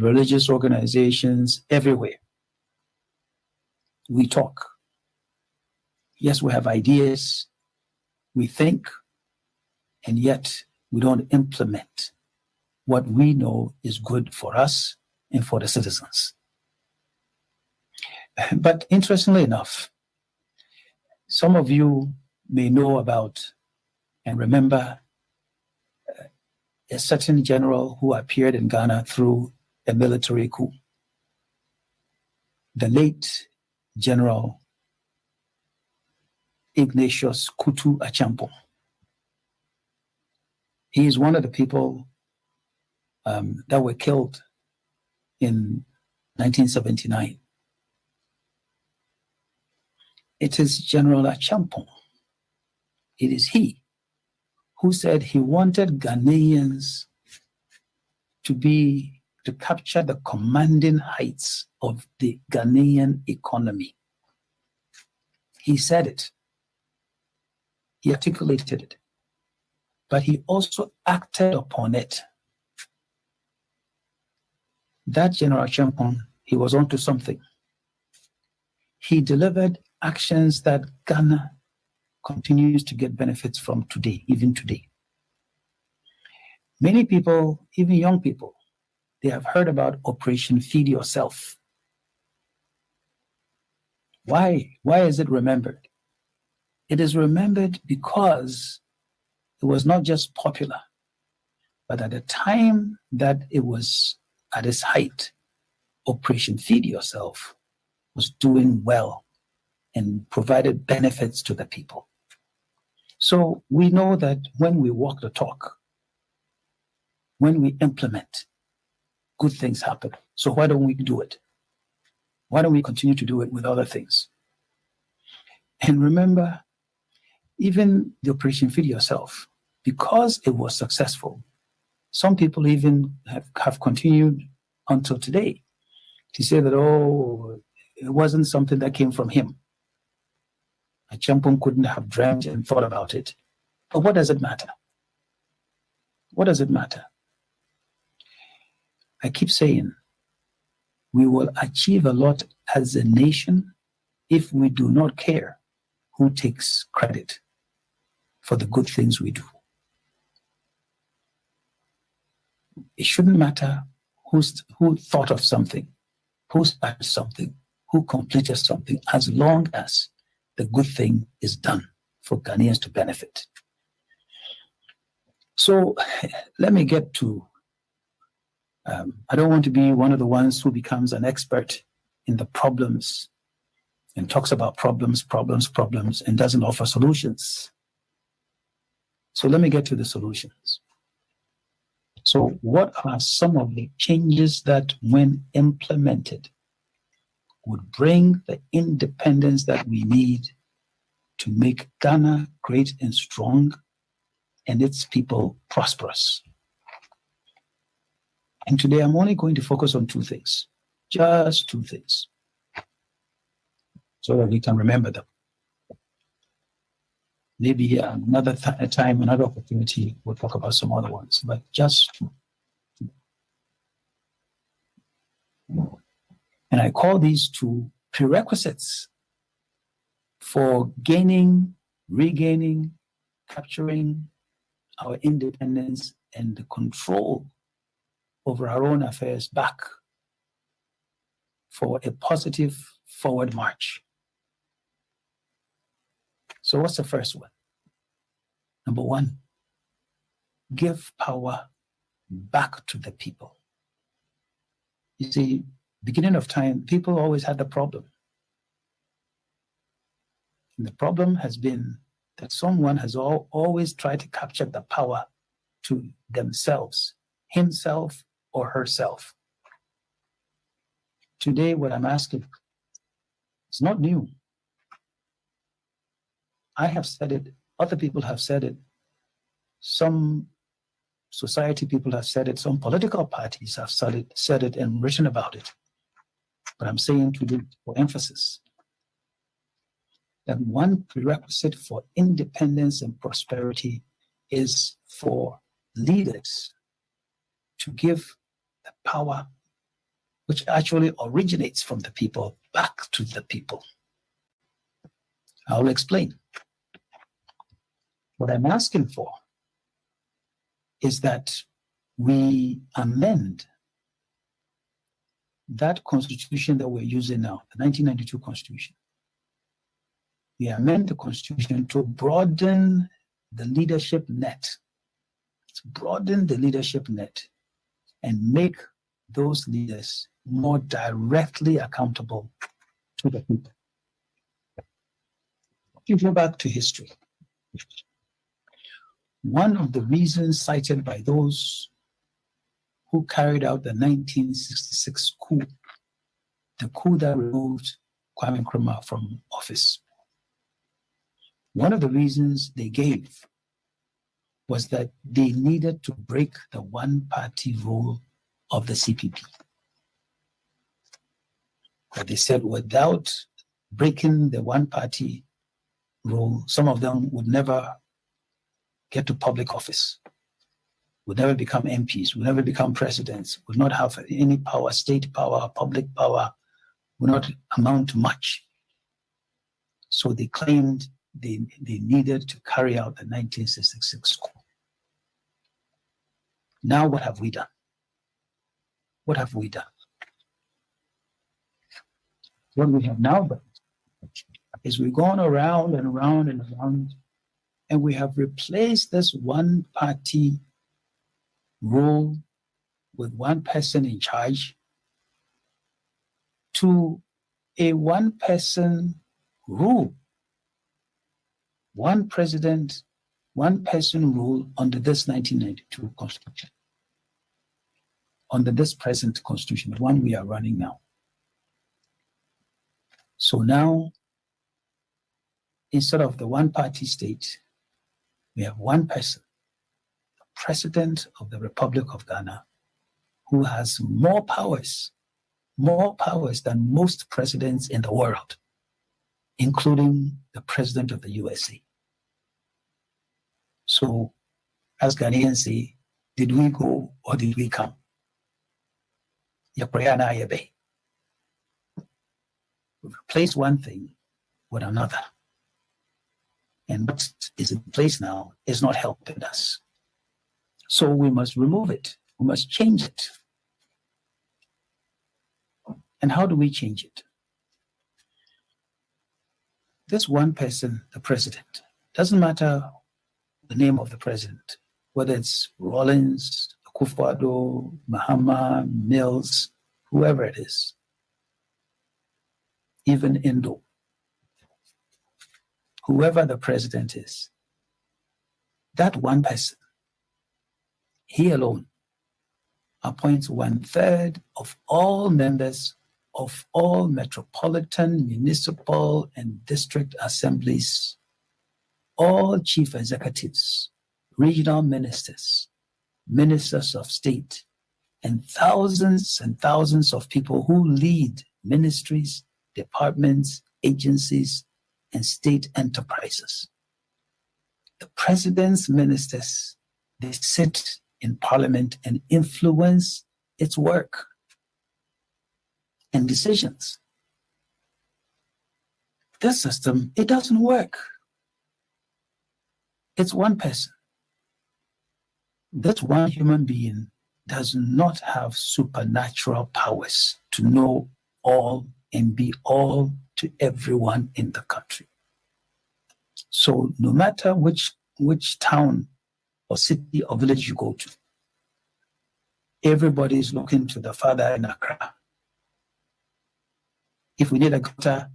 religious organizations, everywhere. We talk. Yes, we have ideas, we think, and yet we don't implement what we know is good for us and for the citizens. But interestingly enough, some of you may know about and remember a certain general who appeared in Ghana through a military coup. The late General Ignatius Kutu Achampong. He is one of the people that were killed in 1979. It is General Achampong. It is he who said he wanted Ghanaians to capture the commanding heights of the Ghanaian economy. He said it. He articulated it. But he also acted upon it. That General Achampong, he was onto something. He delivered actions that Ghana continues to get benefits from today, even today. Many people, even young people, they have heard about Operation Feed Yourself. Why? Why is it remembered? It is remembered because it was not just popular, but at the time that it was at its height, Operation Feed Yourself was doing well and provided benefits to the people. So we know that when we walk the talk, when we implement, good things happen. So why don't we do it? Why don't we continue to do it with other things? And remember, even the Operation Feed Yourself, because it was successful, some people even have continued until today to say that, oh, it wasn't something that came from him. Achampong couldn't have dreamt and thought about it. But what does it matter? What does it matter? I keep saying we will achieve a lot as a nation if we do not care who takes credit for the good things we do. It shouldn't matter who thought of something, who started something, who completed something, as long as the good thing is done for Ghanaians to benefit. So let me get to, I don't want to be one of the ones who becomes an expert in the problems and talks about problems, and doesn't offer solutions. So let me get to the solutions. So what are some of the changes that, when implemented, would bring the independence that we need to make Ghana great and strong and its people prosperous? And today I'm only going to focus on two things, just two things, so that we can remember them. Maybe another time, another opportunity, we'll talk about some other ones, but just two. And I call these two prerequisites for gaining, regaining, capturing our independence and the control over our own affairs back for a positive forward march. So what's the first one? Number one, give power back to the people. You see, beginning of time, people always had the problem. And the problem has been that someone has always tried to capture the power to themselves, himself or herself. Today, what I'm asking, it's not new. I have said it, other people have said it, some society people have said it, some political parties have said it and written about it. But I'm saying today, for emphasis, that one prerequisite for independence and prosperity is for leaders to give the power which actually originates from the people back to the people. I'll explain. What I'm asking for is that we amend that constitution that we're using now, the 1992 constitution. We amend the constitution to broaden the leadership net, to broaden the leadership net and make those leaders more directly accountable to the people. If you go back to history, one of the reasons cited by those who carried out the 1966 coup, the coup that removed Kwame Nkrumah from office, one of the reasons they gave was that they needed to break the one-party rule of the CPP. But they said without breaking the one-party rule, some of them would never get to public office, would never become MPs, would never become presidents, would not have any power, state power, public power, would not amount to much. So they claimed they needed to carry out the 1966 coup. Now what have we done? What have we done? What we have now done is we've gone around and around and around, and we have replaced this one-party rule with one person in charge to a one-person rule, one president, one person rule under this 1992 constitution, under this present constitution, the one we are running now. So now, instead of the one-party state, we have one person, the President of the Republic of Ghana, who has more powers than most presidents in the world, including the President of the USA. So, as Ghanaians say, did we go or did we come? We've replaced one thing with another. And what is in place now is not helping us. So we must remove it. We must change it. And how do we change it? This one person, the president, doesn't matter the name of the president, whether it's Rawlings, Akufo-Addo, Mahama, Mills, whoever it is, even Indo, whoever the president is, that one person, he alone appoints 1/3 of all members of all metropolitan, municipal, and district assemblies, all chief executives, regional ministers, ministers of state, and thousands of people who lead ministries, departments, agencies, and state enterprises. The president's ministers, they sit in parliament and influence its work and decisions. This system, it doesn't work. It's one person. This one human being does not have supernatural powers to know all and be all to everyone in the country. So no matter which town or city or village you go to, everybody is looking to the father in Accra. If we need a gutter,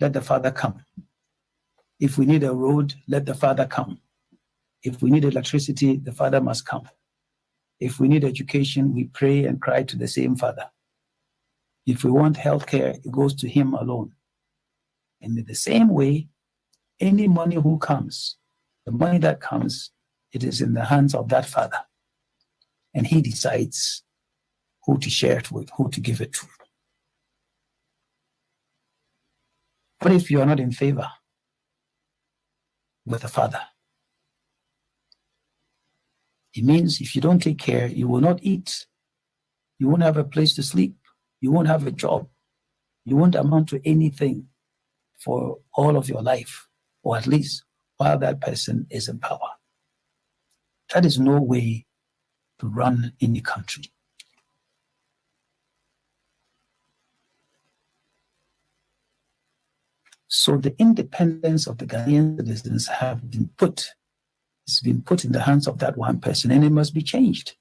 let the father come. If we need a road, let the father come. If we need electricity, the father must come. If we need education, we pray and cry to the same father. If we want healthcare, it goes to him alone. And in the same way, any money who comes, the money that comes, it is in the hands of that father. And he decides who to share it with, who to give it to. What if you are not in favor with the father? It means if you don't take care, you will not eat. You won't have a place to sleep. You won't have a job. You won't amount to anything for all of your life, or at least while that person is in power. That is no way to run any country. So the independence of the Ghanaian citizens has been put in the hands of that one person, and it must be changed.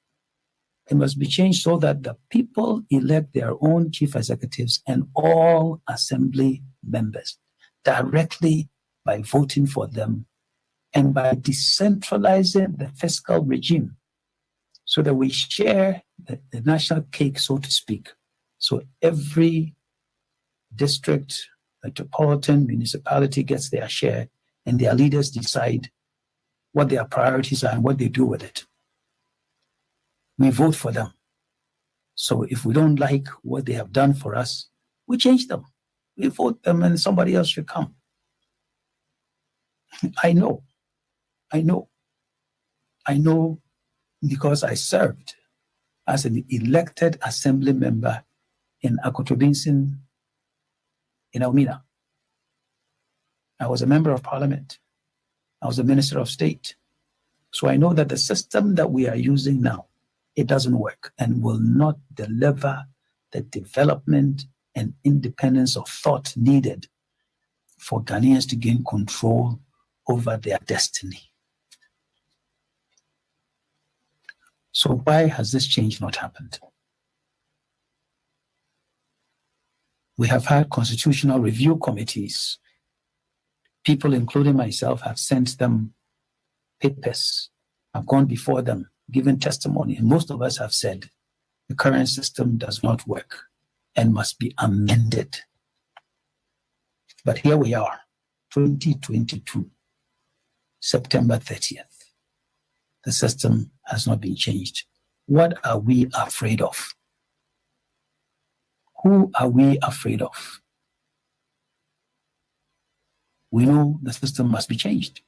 It must be changed so that the people elect their own chief executives and all assembly members directly by voting for them and by decentralizing the fiscal regime so that we share the national cake, so to speak. So every district, metropolitan municipality gets their share, and their leaders decide what their priorities are and what they do with it. We vote for them. So if we don't like what they have done for us, we change them. We vote them and somebody else should come. I know because I served as an elected assembly member in Akotobinsin in Elmina. I was a member of parliament. I was a minister of state. So I know that the system that we are using now, it doesn't work and will not deliver the development and independence of thought needed for Ghanaians to gain control over their destiny. So why has this change not happened? We have had constitutional review committees. People, including myself, have sent them papers. I've gone before them, given testimony, and most of us have said the current system does not work and must be amended. But here we are, 2022, September 30th. The system has not been changed. What are we afraid of? Who are we afraid of? We know the system must be changed.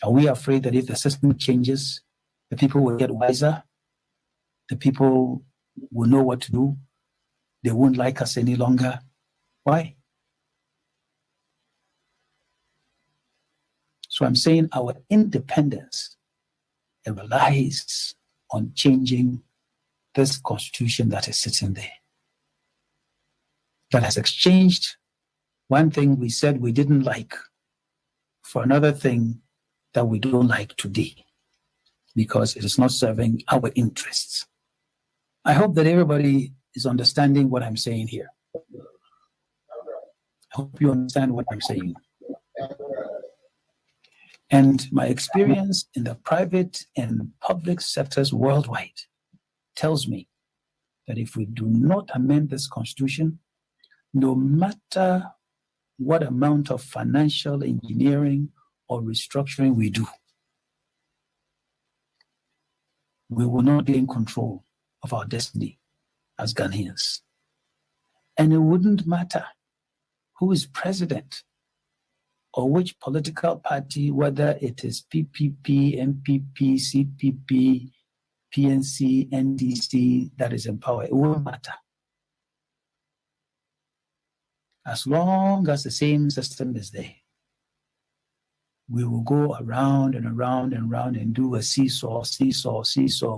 Are we afraid that if the system changes, the people will get wiser? The people will know what to do? They won't like us any longer? Why? So I'm saying our independence, it relies on changing this constitution that is sitting there, that has exchanged one thing we said we didn't like for another thing that we don't like today because it is not serving our interests. I hope that everybody is understanding what I'm saying here. I hope you understand what I'm saying. And my experience in the private and public sectors worldwide tells me that if we do not amend this constitution, no matter what amount of financial engineering or restructuring we do, we will not gain control of our destiny as Ghanaians. And it wouldn't matter who is president or which political party, whether it is PPP, MPP, CPP, PNC, NDC that is in power. It won't matter. As long as the same system is there, we will go around and around and around and do a seesaw,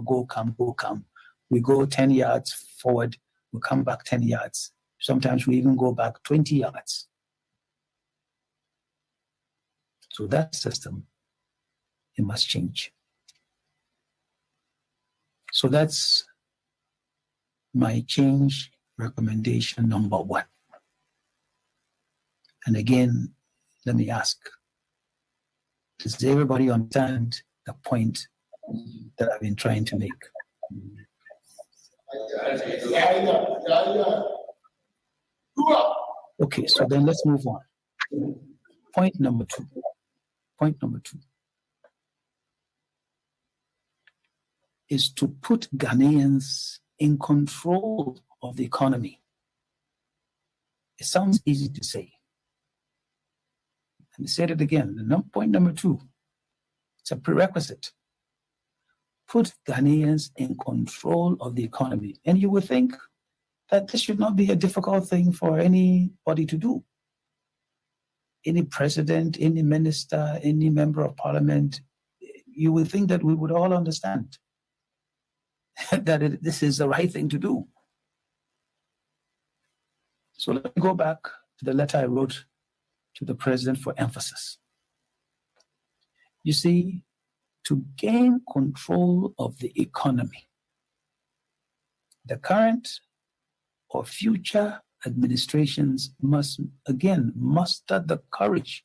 go, come. We go 10 yards forward, we come back 10 yards. Sometimes we even go back 20 yards. So that system, it must change. So that's my change recommendation number one. And again, let me ask, does everybody understand the point that I've been trying to make? Okay, so then let's move on. Point number two is to put Ghanaians in control of the economy. It sounds easy to say. Let me say it again. Point number two, it's a prerequisite. Put Ghanaians in control of the economy. And you would think that this should not be a difficult thing for anybody to do. Any president, any minister, any member of parliament, you would think that we would all understand that this is the right thing to do. So let me go back to the letter I wrote to the president for emphasis. You see, to gain control of the economy, the current or future administrations must, again, muster the courage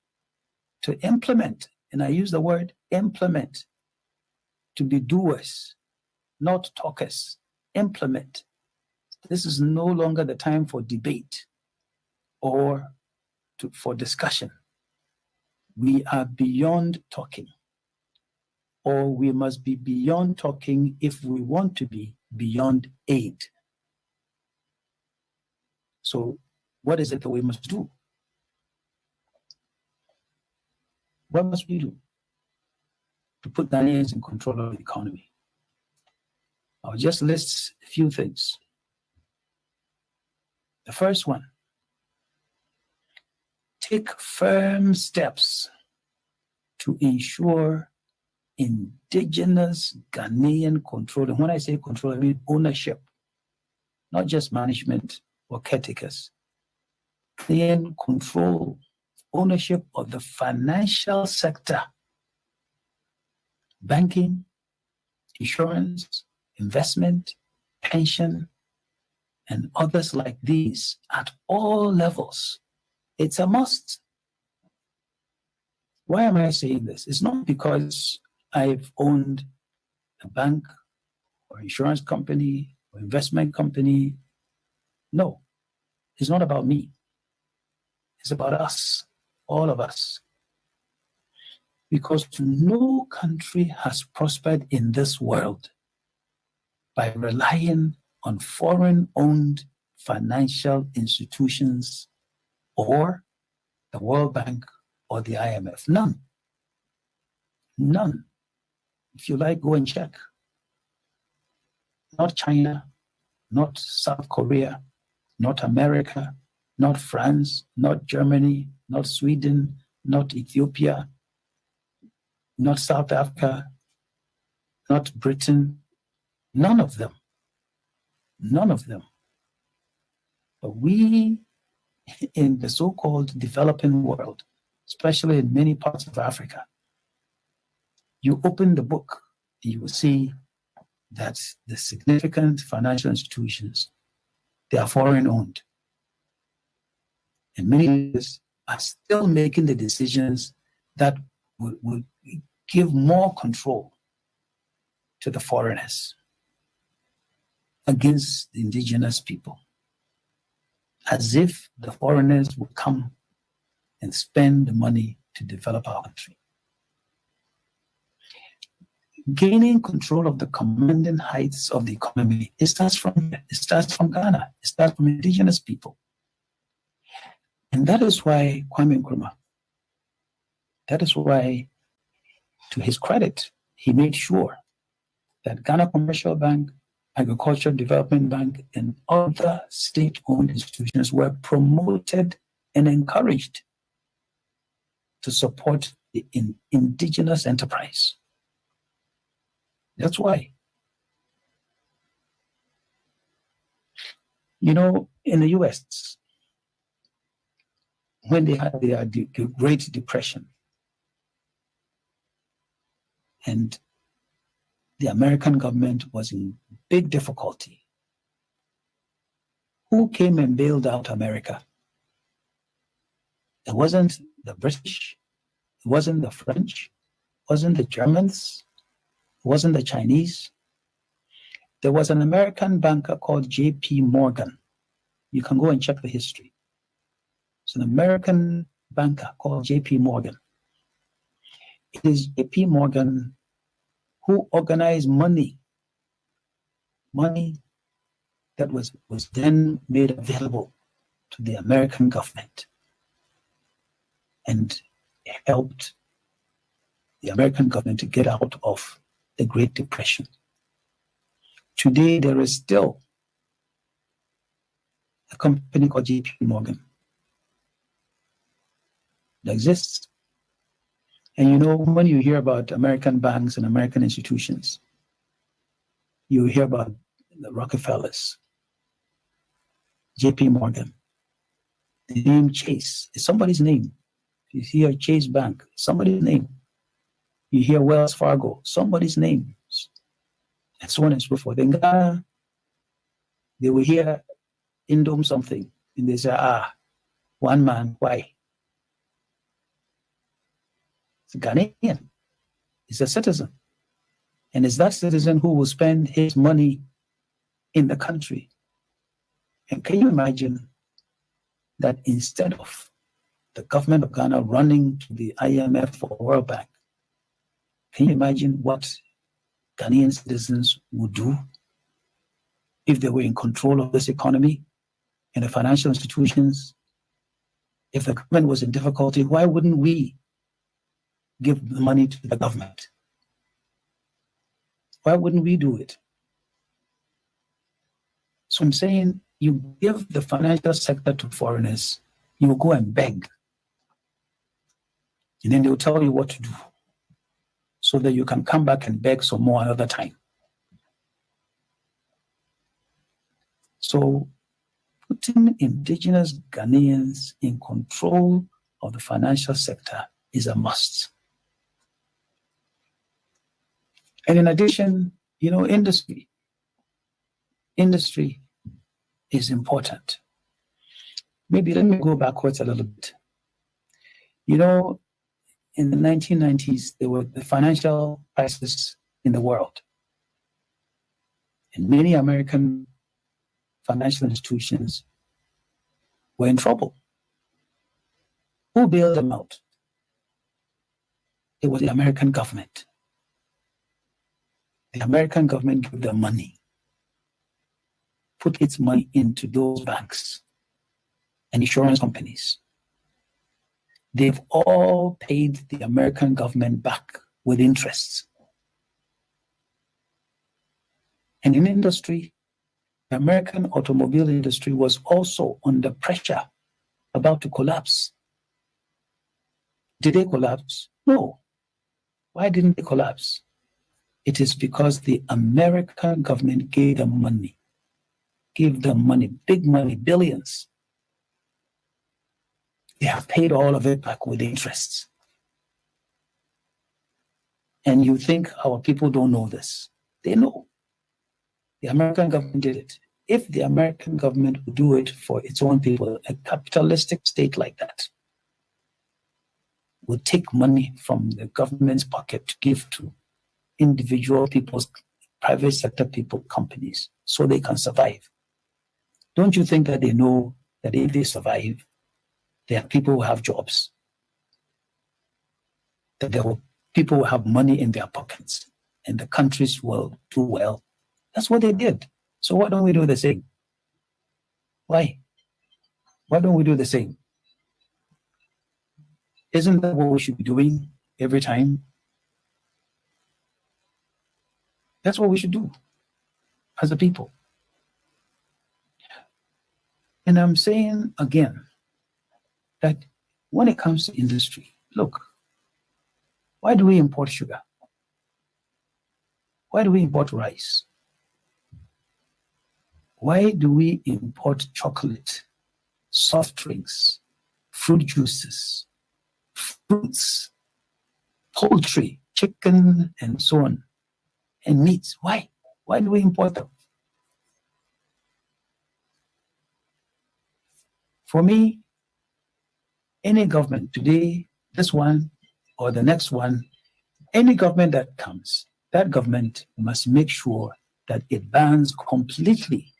to implement, and I use the word implement, to be doers, not talkers. Implement. This is no longer the time for debate or for discussion. We are beyond talking, or we must be beyond talking if we want to be beyond aid. So what is it that we must do? What must we do to put Ghanaians in control of the economy? I'll just list a few things. The first one, take firm steps to ensure indigenous Ghanaian control. And when I say control, I mean ownership, not just management or caretakers. Ghanaian control, ownership of the financial sector, banking, insurance, investment, pension, and others like these at all levels. It's a must. Why am I saying this? It's not because I've owned a bank or insurance company or investment company. No, it's not about me. It's about us, all of us. Because no country has prospered in this world by relying on foreign-owned financial institutions or the World Bank or the IMF. None. None. If you like, go and check. Not China, not South Korea, not America, not France, not Germany, not Sweden, not Ethiopia, not South Africa, not Britain. None of them. None of them. But we in the so-called developing world, especially in many parts of Africa, you open the book, you will see that the significant financial institutions, they are foreign-owned. And many are still making the decisions that will give more control to the foreigners against the indigenous people, as if the foreigners will come and spend the money to develop our country. Gaining control of the commanding heights of the economy, it starts from Ghana, it starts from indigenous people. And that is why Kwame Nkrumah, that is why, to his credit, he made sure that Ghana Commercial Bank, Agricultural Development Bank, and other state-owned institutions were promoted and encouraged to support the indigenous enterprise. That's why. You know, in the US, when they had their Great Depression, and the American government was in big difficulty, who came and bailed out America? It wasn't the British, it wasn't the French, it wasn't the Germans, it wasn't the Chinese. There was an American banker called J.P. Morgan. You can go and check the history. It's an American banker called J.P. Morgan. It is J.P. Morgan who organized money that was then made available to the American government and helped the American government to get out of the Great Depression. Today, there is still company called JP Morgan. It exists. And when you hear about American banks and American institutions, you hear about the Rockefellers, JP Morgan. The name Chase is somebody's name. You hear Chase Bank, somebody's name. You hear Wells Fargo, somebody's name. And so on and so forth. In Ghana, they will hear NDUOM something, and they say, one man, why? It's a Ghanaian. He's a citizen. And it's that citizen who will spend his money in the country. And can you imagine that instead of the government of Ghana running to the IMF or World Bank, can you imagine what Ghanaian citizens would do if they were in control of this economy and the financial institutions? If the government was in difficulty, why wouldn't we give the money to the government? Why wouldn't we do it? So I'm saying, you give the financial sector to foreigners, you will go and beg. And then they'll tell you what to do so that you can come back and beg some more another time. So putting indigenous Ghanaians in control of the financial sector is a must. And in addition, industry is important. Maybe let me go backwards a little bit. In the 1990s, there were the financial crisis in the world. And many American financial institutions were in trouble. Who bailed them out? It was the American government. The American government gave them money, put its money into those banks and insurance companies. They've all paid the American government back with interest. And in industry, the American automobile industry was also under pressure, about to collapse. Did they collapse? No. Why didn't they collapse? It is because the American government gave them money, big money, billions. They have paid all of it back with interest. And you think our people don't know this. They know. The American government did it. If the American government would do it for its own people, a capitalistic state like that would take money from the government's pocket to give to individual people's, private sector people, companies, so they can survive. Don't you think that they know that if they survive, there are people who have jobs, that people will have money in their pockets, and the countries will do well? That's what they did. So why don't we do the same? Why? Why don't we do the same? Isn't that what we should be doing every time? That's what we should do as a people. And I'm saying again that when it comes to industry, look, why do we import sugar? Why do we import rice? Why do we import chocolate, soft drinks, fruit juices, fruits, poultry, chicken, and so on, and meats? Why? Why do we import them? For me, any government today, this one or the next one, any government that comes, that government must make sure that it bans completely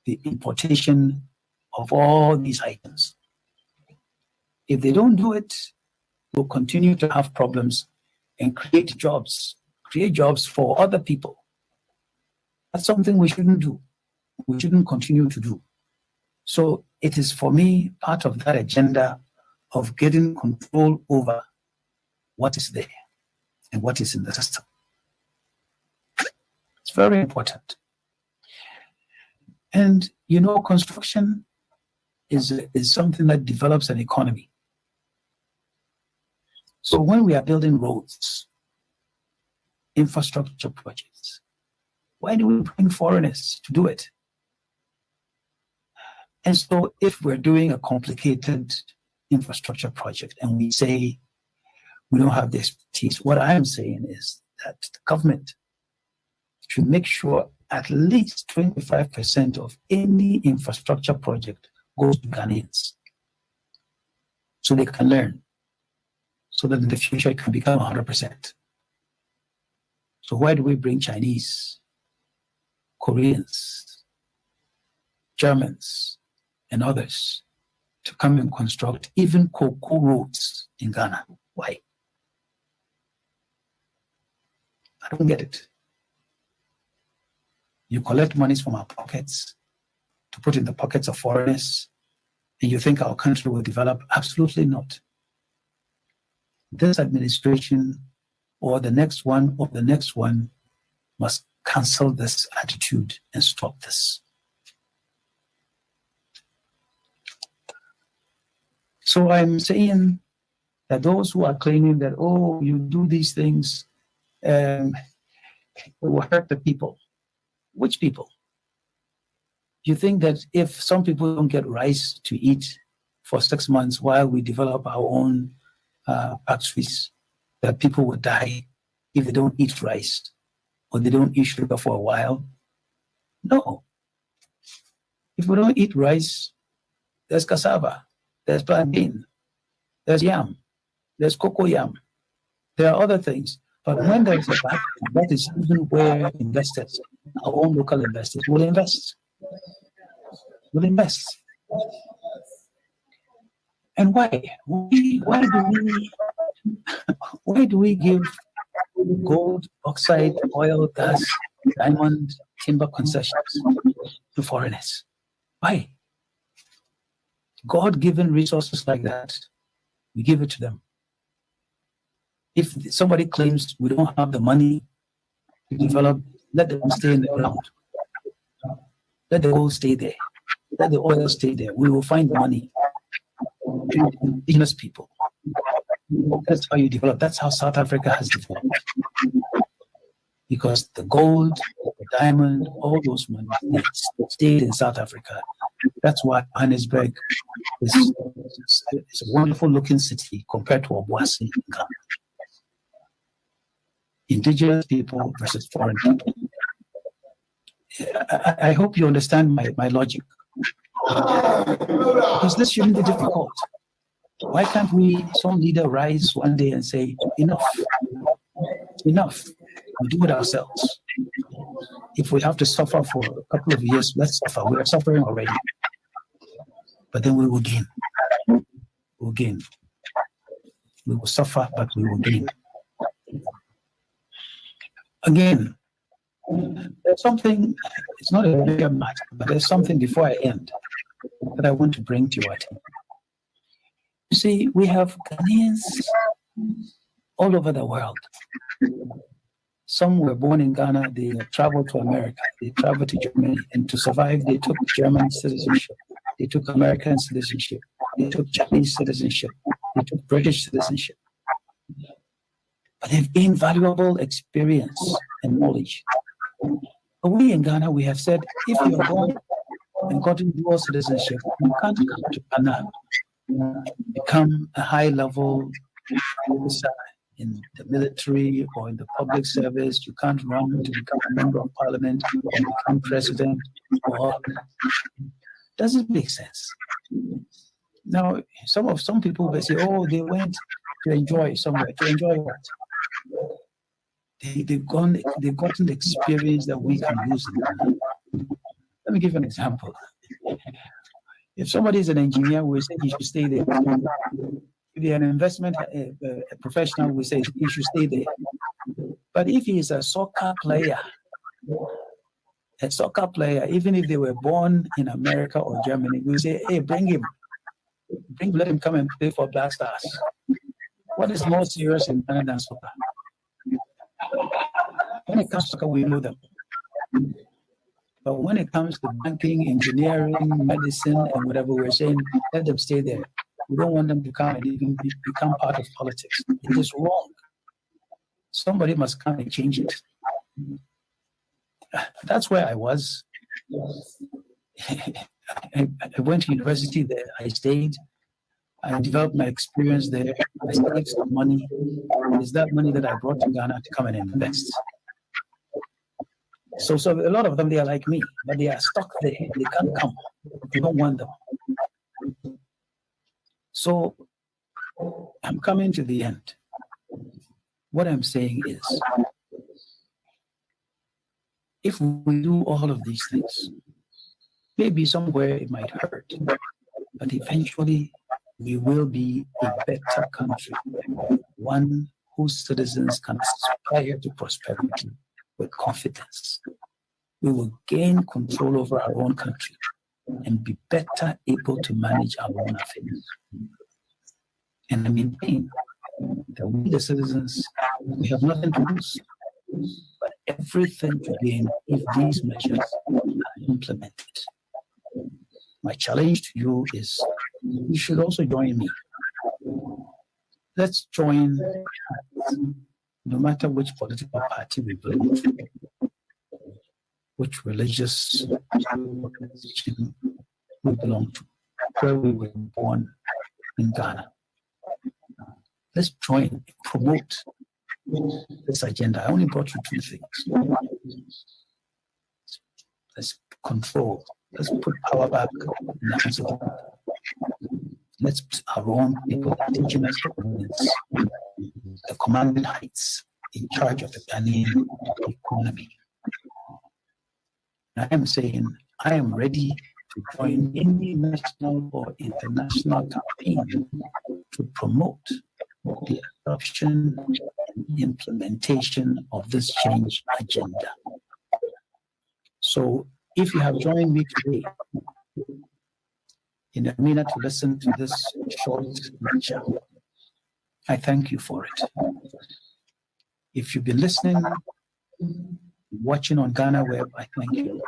the importation of all these items. If they don't do it, we'll continue to have problems and create jobs for other people. That's something we shouldn't do. We shouldn't continue to do. So it is, for me, part of that agenda of getting control over what is there and what is in the system. It's very important. And, construction is something that develops an economy. So when we are building roads, infrastructure projects, why do we bring foreigners to do it? And so if we're doing a complicated infrastructure project and we say we don't have the expertise, what I'm saying is that the government should make sure at least 25% of any infrastructure project goes to Ghanaians so they can learn, so that in the future it can become 100%. So why do we bring Chinese, Koreans, Germans, and others to come and construct even cocoa roads in Ghana? Why? I don't get it. You collect monies from our pockets to put in the pockets of foreigners, and you think our country will develop? Absolutely not. This administration or the next one must cancel this attitude and stop this. So I'm saying that those who are claiming that, oh, you do these things, it will hurt the people. Which people? You think that if some people don't get rice to eat for 6 months while we develop our own factories, that people will die if they don't eat rice or they don't eat sugar for a while? No. If we don't eat rice, there's cassava, there's plantain, there's yam, there's cocoa yam. There are other things. But when there's a back, that is even where investors, our own local investors, will invest. Will invest. And why? Why do we give gold, bauxite, oil, gas, diamond, timber concessions to foreigners? Why? God-given resources like that, we give it to them. If somebody claims we don't have the money to develop, let them stay in the ground. Let the gold stay there. Let the oil stay there. We will find the money. Indigenous people. That's how you develop. That's how South Africa has developed. Because the gold, the diamond, all those money stayed in South Africa. That's why Johannesburg is a wonderful looking city compared to Obuasi in Ghana. Indigenous people versus foreign people. I hope you understand my logic. Because this shouldn't be difficult. Why can't some leader rise one day and say, enough, enough, we do it ourselves. If we have to suffer for a couple of years, let's suffer. We are suffering already. But then we will gain. We'll gain. We will suffer, but we will gain. Again, there's something, it's not a bigger matter, but there's something before I end that I want to bring to your attention. You see, we have Ghanaians all over the world. Some were born in Ghana, they traveled to America, they traveled to Germany, and to survive, they took German citizenship, they took American citizenship, they took Chinese citizenship, they took British citizenship. But they've gained valuable experience and knowledge. But we in Ghana, we have said, if you are born and gotten dual citizenship, you can't come to Ghana, become a high-level officer in the military or in the public service. You can't run to become a member of parliament or become president. Doesn't make sense. Now, some people will say, oh, they went to enjoy somewhere. To enjoy what? They've gotten the experience that we can use in Ghana. Let me give you an example. If somebody is an engineer, we say he should stay there. If you're an investment professional, we say he should stay there. But if he is a soccer player, even if they were born in America or Germany, we say, hey, bring him. Let him come and play for Black Stars. What is more serious in Ghana than soccer? When it comes to soccer, we know them. But when it comes to banking, engineering, medicine, and whatever, we're saying, let them stay there. We don't want them to come and even become part of politics. It is wrong. Somebody must come and change it. That's where I was. I went to university there. I stayed. I developed my experience there. I saved some money. It's that money that I brought to Ghana to come and invest. So a lot of them, they are like me, but they are stuck there. They can't come. We don't want them. So I'm coming to the end. What I'm saying is, if we do all of these things, maybe somewhere it might hurt, but eventually we will be a better country, one whose citizens can aspire to prosperity with confidence. We will gain control over our own country and be better able to manage our own affairs. And I maintain that we, the citizens, we have nothing to lose, but everything to gain if these measures are implemented. My challenge to you is, you should also join me. Let's join hands, no matter which political party we belong to, which religious organization we belong to, where we were born in Ghana. Let's join and promote this agenda. I only brought you two things. Let's control. Let's put power back in the hands of the people. Let's put our own people, indigenous governments, the commanding heights in charge of the Ghanaian economy. I am saying I am ready to join any national or international campaign to promote the adoption and implementation of this change agenda. So if you have joined me today in a minute to listen to this short lecture, I thank you for it. If you've been listening, watching on Ghana Web, I thank you.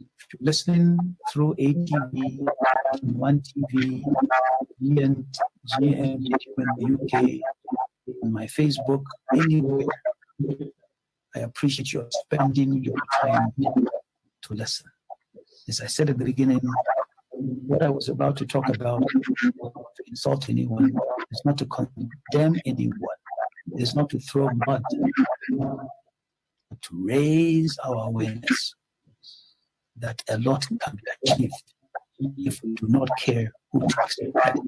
If you're listening through ATV, One TV, GN in the UK, on my Facebook, anywhere, I appreciate your spending your time to listen. As I said at the beginning, what I was about to talk about, to insult anyone, is not to condemn anyone, it's not to throw mud, but to raise our awareness that a lot can be achieved if we do not care who takes the credit,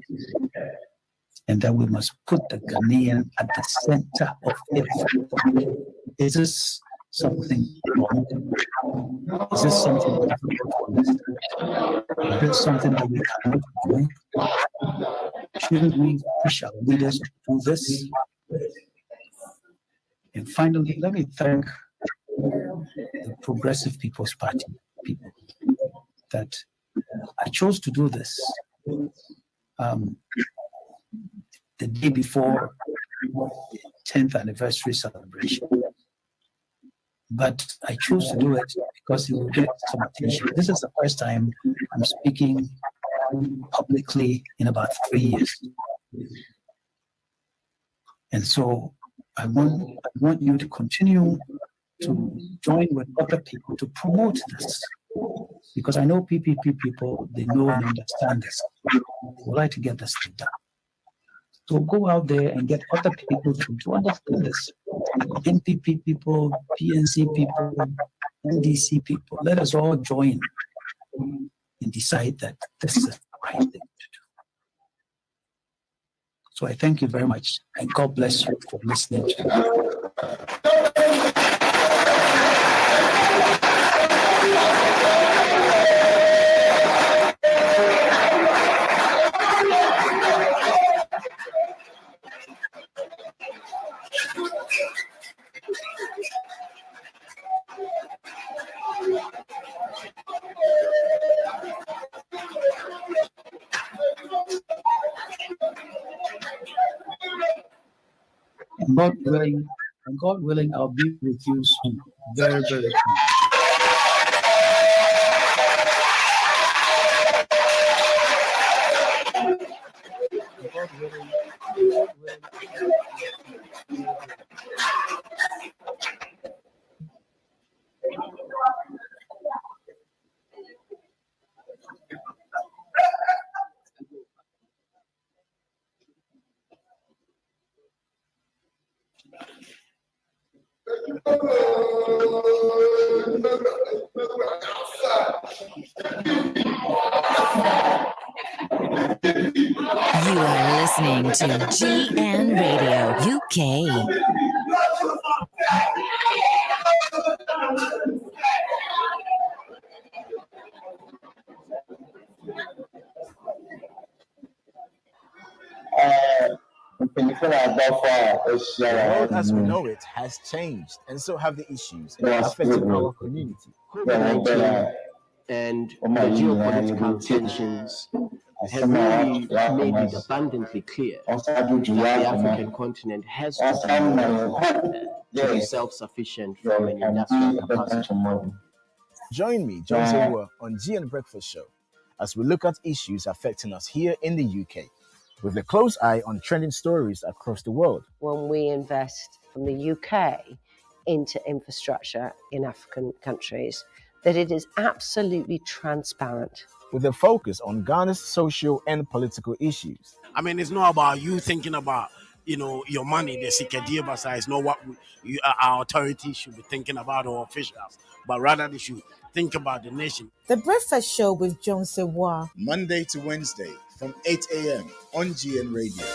and that we must put the Ghanaian at the center of everything. Is this something wrong? Is this something difficult to understand? Is this something that we cannot do? Shouldn't we push our leaders to do this? And finally, let me thank the Progressive People's Party people that I chose to do this the day before the 10th anniversary celebration. But I chose to do it because it will get some attention. This is the first time I'm speaking publicly in about 3 years. And so I want you to continue to join with other people to promote this. Because I know PPP people, they know and understand this. They would like to get this thing done. So go out there and get other people to understand this. NPP people, PNC people, NDC people, let us all join and decide that this is the right thing to do. So I thank you very much, and God bless you for listening to me. And God willing, I'll be with you soon. Very, very soon. You are listening to GN Radio UK. The world as we know it has changed, and so have the issues affecting our community. COVID-19 and the geopolitical tensions have really made it abundantly clear that the African continent has to be self-sufficient from an industrial capacity. Join me, Joseph War, on GN Breakfast Show as we look at issues affecting us here in the UK, with a close eye on trending stories across the world. When we invest from the UK into infrastructure in African countries, that it is absolutely transparent. With a focus on Ghana's social and political issues. I mean, it's not about you thinking about, your money, the Sikadiabasa is not what our authorities should be thinking about, or officials, but rather they should think about the nation. The Breakfast Show with John Sewa. Monday to Wednesday from 8 a.m. on GN Radio.